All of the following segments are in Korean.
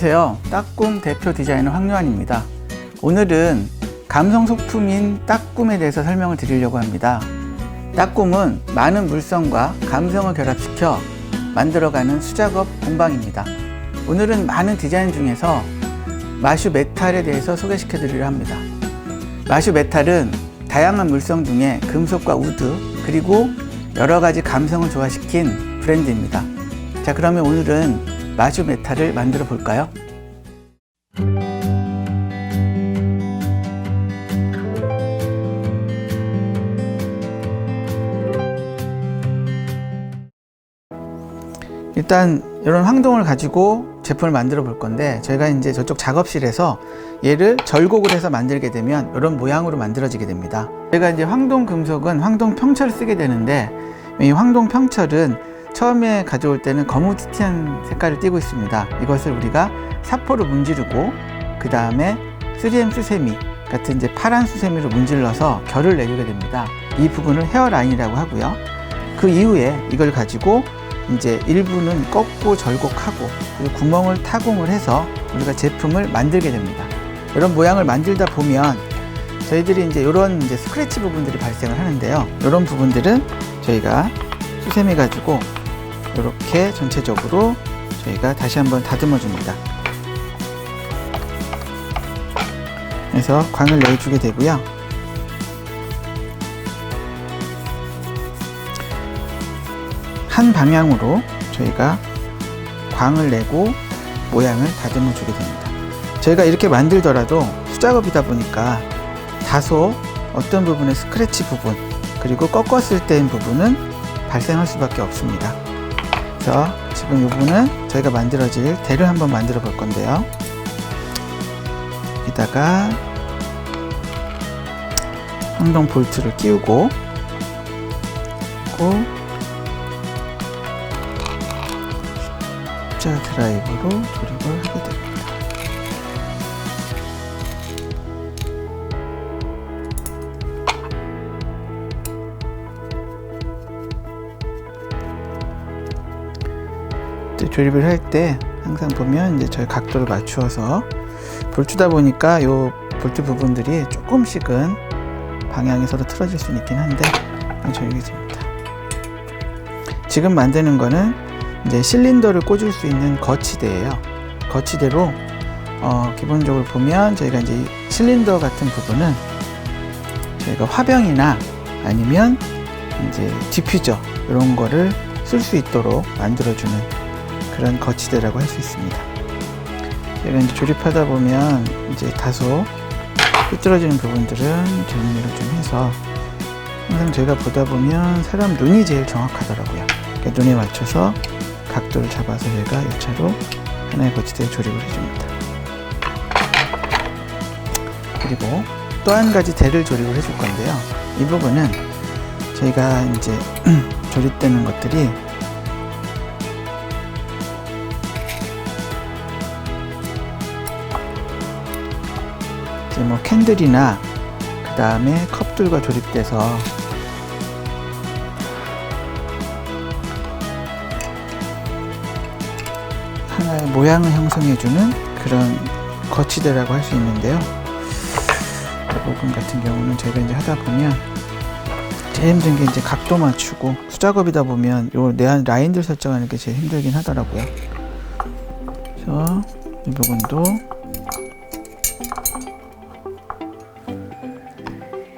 안녕하세요. 딱꿈 대표 디자이너 황요한입니다. 오늘은 감성 소품인 딱꿈에 대해서 설명을 드리려고 합니다. 딱꿈은 많은 물성과 감성을 결합시켜 만들어가는 수작업 공방입니다. 오늘은 많은 디자인 중에서 마슈 메탈에 대해서 소개시켜 드리려 합니다. 마슈 메탈은 다양한 물성 중에 금속과 우드 그리고 여러가지 감성을 조화시킨 브랜드입니다. 자, 그러면 오늘은 마슈 메탈을 만들어 볼까요? 일단 이런 황동을 가지고 제품을 만들어 볼 건데, 저희가 이제 저쪽 작업실에서 얘를 절곡을 해서 만들게 되면 이런 모양으로 만들어지게 됩니다. 저희가 이제 황동 금속은 황동 평철을 쓰게 되는데, 이 황동 평철은 처음에 가져올 때는 거무튀티한 색깔을 띠고 있습니다. 이것을 우리가 사포로 문지르고 그 다음에 3M 수세미 같은 이제 파란 수세미로 문질러서 결을 내주게 됩니다. 이 부분을 헤어라인이라고 하고요. 그 이후에 이걸 가지고 이제 일부는 꺾고 절곡하고 그리고 구멍을 타공을 해서 우리가 제품을 만들게 됩니다. 이런 모양을 만들다 보면 저희들이 이제 이런 이제 스크래치 부분들이 발생을 하는데요. 이런 부분들은 저희가 수세미 가지고 이렇게 전체적으로 저희가 다시 한번 다듬어 줍니다. 그래서 광을 내주게 되고요. 한 방향으로 저희가 광을 내고 모양을 다듬어 주게 됩니다. 저희가 이렇게 만들더라도 수작업이다 보니까 다소 어떤 부분의 스크래치 부분 그리고 꺾었을 때인 부분은 발생할 수밖에 없습니다. 그래서 지금 이 부분은 저희가 만들어질 대를 한번 만들어 볼 건데요. 여기다가 황동 볼트를 끼우고 십자 드라이브로 조립을 하게 됩니다. 조립을 할 때 항상 보면 이제 저희 각도를 맞추어서 볼트다 보니까 요 볼트 부분들이 조금씩은 방향이 서로 틀어질 수는 있긴 한데 조립이 됩니다. 지금 만드는 거는 이제 실린더를 꽂을 수 있는 거치대예요. 거치대로 기본적으로 보면 저희가 이제 실린더 같은 부분은 저희가 화병이나 아니면 이제 디퓨저 이런 거를 쓸 수 있도록 만들어주는 그런 거치대라고 할 수 있습니다. 제가 이제 조립하다 보면 이제 다소 삐뚤어지는 부분들은 정리를 좀 해서 항상 저희가 보다 보면 사람 눈이 제일 정확하더라고요. 그러니까 눈에 맞춰서 각도를 잡아서 제가 1차로 하나의 거치대에 조립을 해줍니다. 그리고 또 한 가지 대를 조립을 해줄 건데요. 이 부분은 저희가 이제 조립되는 것들이 이제 뭐 캔들이나 그 다음에 컵들과 조립돼서 하나의 모양을 형성해주는 그런 거치대라고 할 수 있는데요. 이 부분 같은 경우는 저희가 이제 하다 보면 제일 힘든 게 이제 각도 맞추고 수작업이다 보면 요 내한 라인들 설정하는 게 제일 힘들긴 하더라고요. 그래서 이 부분도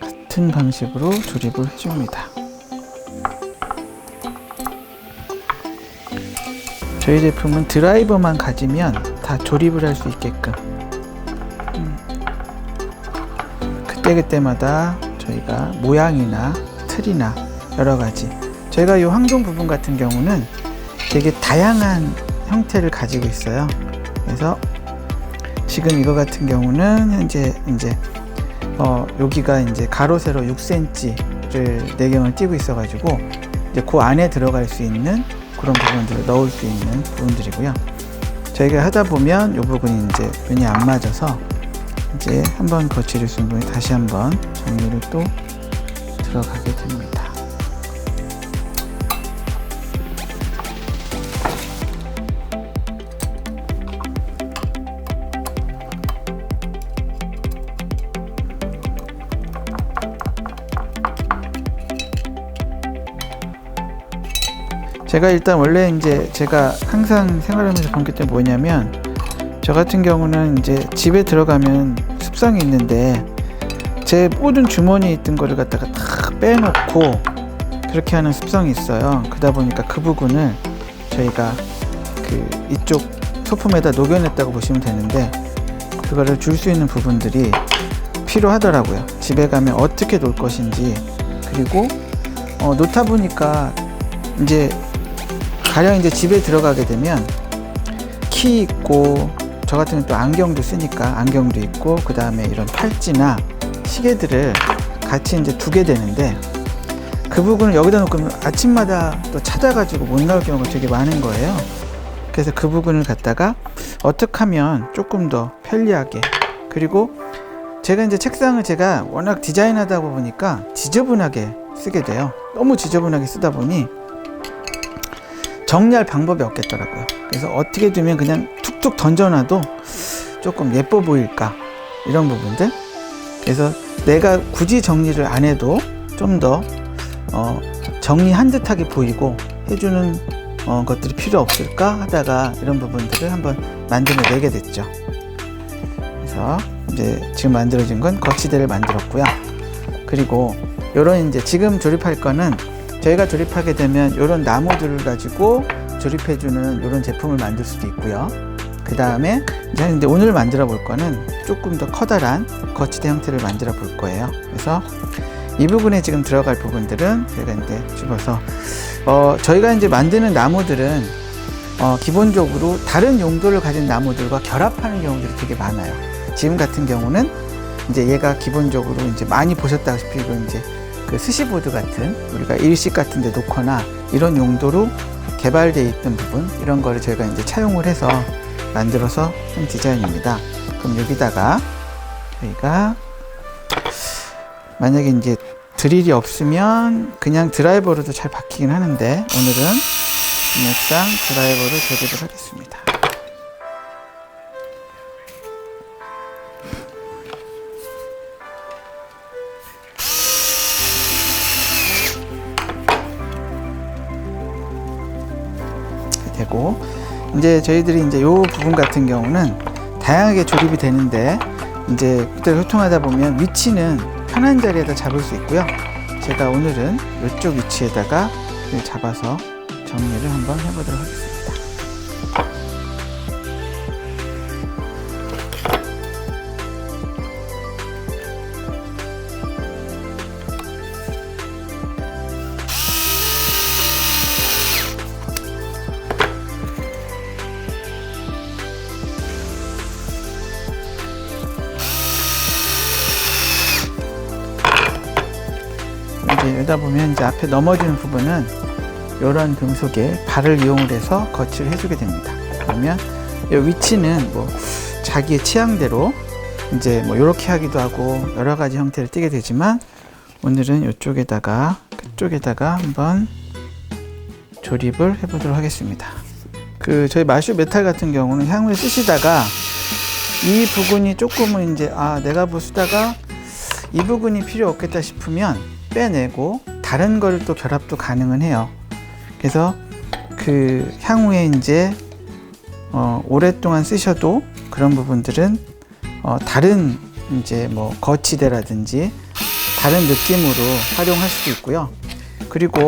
같은 방식으로 조립을 해줍니다. 저희 제품은 드라이버만 가지면 다 조립을 할 수 있게끔 그때그때마다 저희가 모양이나 틀이나 여러가지 저희가 이 황동 부분 같은 경우는 되게 다양한 형태를 가지고 있어요. 그래서 지금 이거 같은 경우는 현재 이제 여기가 이제 가로 세로 6cm를 내경을 띄고 있어가지고 이제 그 안에 들어갈 수 있는 그런 부분들을 넣을 수 있는 부분들이고요. 저희가 하다 보면 이 부분이 이제 면이 안 맞아서 이제 한번 거치를 쓴 부분이 다시 한번 정리를 또 들어가게 됩니다. 제가 일단 원래 이제 제가 항상 생활하면서 본 게 또 뭐냐면, 저 같은 경우는 이제 집에 들어가면 습성이 있는데 제 모든 주머니에 있던 거를 갖다가 다 빼놓고 그렇게 하는 습성이 있어요. 그러다 보니까 그 부분을 저희가 그 이쪽 소품에다 녹여냈다고 보시면 되는데, 그거를 줄 수 있는 부분들이 필요하더라고요. 집에 가면 어떻게 놓을 것인지. 그리고 놓다 보니까 이제 가령 이제 집에 들어가게 되면 키 있고, 저 같은 경우는 또 안경도 쓰니까 안경도 있고, 그 다음에 이런 팔찌나 시계들을 같이 이제 두게 되는데, 그 부분을 여기다 놓고 아침마다 또 찾아가지고 못 나올 경우가 되게 많은 거예요. 그래서 그 부분을 갖다가 어떻게 하면 조금 더 편리하게, 그리고 제가 이제 책상을 제가 워낙 디자인하다 보니까 지저분하게 쓰게 돼요. 너무 지저분하게 쓰다 보니 정리할 방법이 없겠더라고요. 그래서 어떻게 두면 그냥 툭툭 던져놔도 조금 예뻐 보일까, 이런 부분들. 그래서 내가 굳이 정리를 안 해도 좀 더 정리한 듯하게 보이고 해주는 것들이 필요 없을까 하다가 이런 부분들을 한번 만들어내게 됐죠. 그래서 이제 지금 만들어진 건 거치대를 만들었고요. 그리고 요런 이제 지금 조립할 거는, 저희가 조립하게 되면 요런 나무들을 가지고 조립해주는 요런 제품을 만들 수도 있고요. 그 다음에 이제 오늘 만들어 볼 거는 조금 더 커다란 거치대 형태를 만들어 볼 거예요. 그래서 이 부분에 지금 들어갈 부분들은 제가 이제 집어서 저희가 이제 만드는 나무들은 기본적으로 다른 용도를 가진 나무들과 결합하는 경우들이 되게 많아요. 지금 같은 경우는 이제 얘가 기본적으로 이제 많이 보셨다시피 이제 그 스시보드 같은, 우리가 일식 같은 데 놓거나 이런 용도로 개발되어 있던 부분, 이런 거를 저희가 이제 차용을 해서 만들어서 한 디자인입니다. 그럼 여기다가 저희가 만약에 이제 드릴이 없으면 그냥 드라이버로도 잘 박히긴 하는데, 오늘은 그냥 드라이버를 조립을 하겠습니다. 되고, 이제 저희들이 이제 요 부분 같은 경우는 다양하게 조립이 되는데, 이제 그때 소통하다 보면 위치는 편한 자리에다 잡을 수 있고요. 제가 오늘은 이쪽 위치에다가 잡아서 정리를 한번 해보도록 하겠습니다. 이제 여기다 보면 이제 앞에 넘어지는 부분은 이런 금속의 발을 이용을 해서 거치를 해주게 됩니다. 그러면 이 위치는 뭐 자기의 취향대로 이제 뭐 이렇게 하기도 하고 여러 가지 형태를 띠게 되지만, 오늘은 이쪽에다가 그쪽에다가 한번 조립을 해보도록 하겠습니다. 그 저희 마슈 메탈 같은 경우는 향후에 쓰시다가 이 부분이 조금은 이제 내가 뭐 쓰다가 이 부분이 필요 없겠다 싶으면 빼내고 다른 거를 또 결합도 가능은 해요. 그래서 그 향후에 이제 오랫동안 쓰셔도 그런 부분들은 다른 이제 뭐 거치대라든지 다른 느낌으로 활용할 수도 있고요. 그리고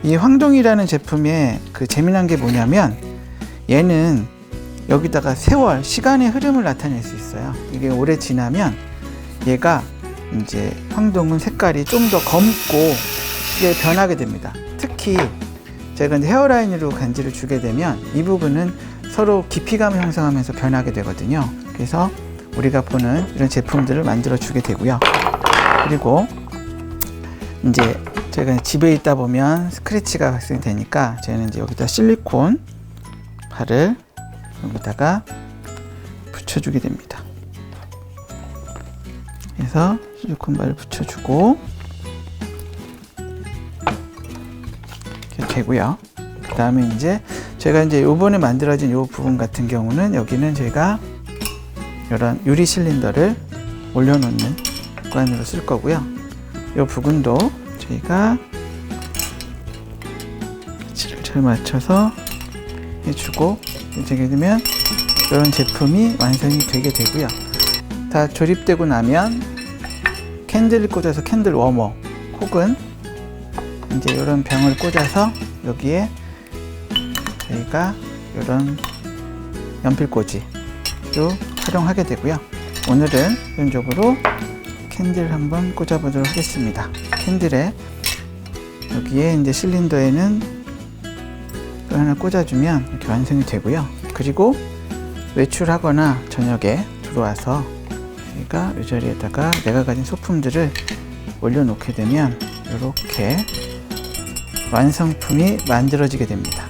이 황동이라는 제품의 그 재미난 게 뭐냐면, 얘는 여기다가 세월, 시간의 흐름을 나타낼 수 있어요. 이게 오래 지나면 얘가 이제 황동은 색깔이 좀 더 검고 이게 변하게 됩니다. 특히 제가 이제 헤어라인으로 간지를 주게 되면 이 부분은 서로 깊이감을 형성하면서 변하게 되거든요. 그래서 우리가 보는 이런 제품들을 만들어 주게 되고요. 그리고 이제 제가 집에 있다 보면 스크래치가 발생되니까 저는 이제 여기다 실리콘 발을 여기다가 붙여주게 됩니다. 그래서 실리콘 발을 붙여주고 이렇게 되고요. 그 다음에 이제 제가 이제 요번에 만들어진 요 부분 같은 경우는 여기는 저희가 이런 유리 실린더를 올려놓는 공간으로 쓸 거고요. 요 부분도 저희가 배치를 잘 맞춰서 해주고 되게 되면 이런 제품이 완성이 되게 되고요. 다 조립되고 나면 캔들을 꽂아서 캔들 워머 혹은 이제 이런 병을 꽂아서 여기에 저희가 이런 연필꽂이로 활용하게 되고요. 오늘은 기본적으로 캔들 한번 꽂아 보도록 하겠습니다. 캔들에 여기에 이제 실린더에는 또 하나 꽂아주면 이렇게 완성이 되고요. 그리고 외출하거나 저녁에 들어와서 저희가 이 자리에다가 내가 가진 소품들을 올려놓게 되면 이렇게 완성품이 만들어지게 됩니다.